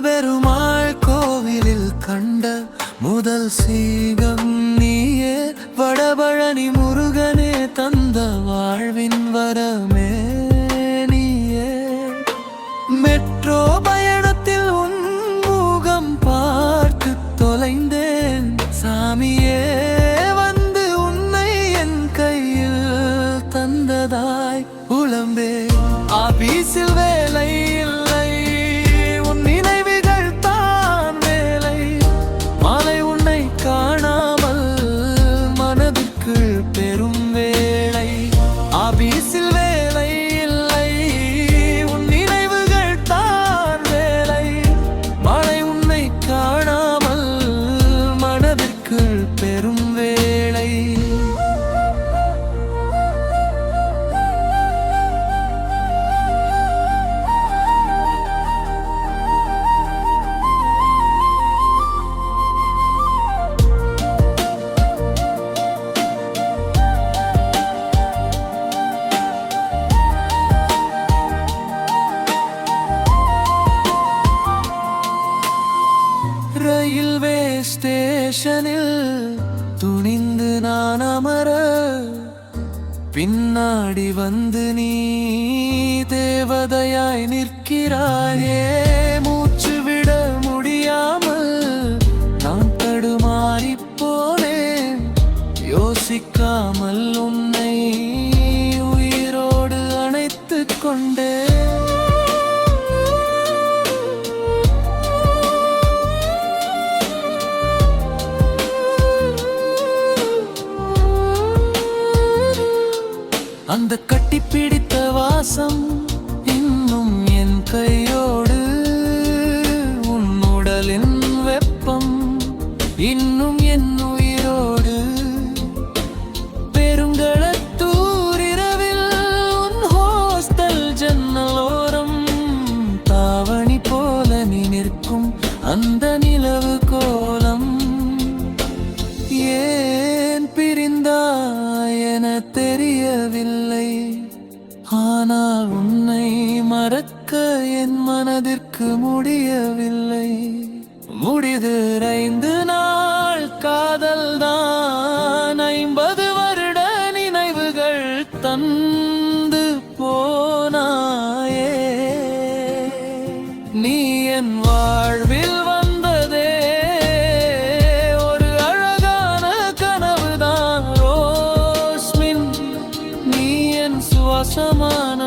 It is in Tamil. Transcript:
பெருமாள் கோவிலில் கண்ட முதல் சீகம் நீயே, வடபழனி முருகனே தந்த வாழ்வின் வரமே நீயே. மெட்ரோ பயணத்தில் உன் முகம் பார்த்து தொலைந்தேன் சாமியே, வந்து உன்னை என் கையில் தந்ததாய் புலம்பே. ஆபீஸில் வேலை இல்லை, உன் நினைவுகள் தான் வேலை. மாலை உன்னை காணாமல் மனதிற்குள் பெரும் வேளை. ஆபீஸில் வேலை இல்லை, உன் நினைவுகள் தான் வேலை. மாலை உன்னை காணாமல் மனதிற்குள் பெரும் வேளை. ரயில்வே ஸ்டேஷனில் துணிந்து நான் அமர, பின்னாடி வந்து நீ தேவதையாய் நிற்கிறாயே. மூச்சு விட முடியாமல் நான் தடுமாறி போனேன், யோசிக்காமல் உன்னை உயிரோடு அணைத்துக் கொண்டேன். அந்த கட்டிப்பிடித்த வாசம் இன்னும் என் கையோடு, உன் உடலின் வெப்பம் இன்னும் என் உயிரோடு. பெருங்களத்தூர் இரவில் உன் ஹோஸ்டல் ஜன்னலோரம், தாவணி போல நீ நிற்கும் அந்த நிலவு கோலம். ஏன் பிரிந்தாய் என தெரியவில்லை, ஆனால் உன்னை மறக்க என் மனதிற்கு முடியவில்லை. முடிது 5 நாள் காதல் தான், 50 வருட நினைவுகள் தந்து போனாயே. நீ என் வாழ்வில் வந்ததே ஒரு அழகான கனவுதான் ரோஸ்மின், நீ என் சுவாசமான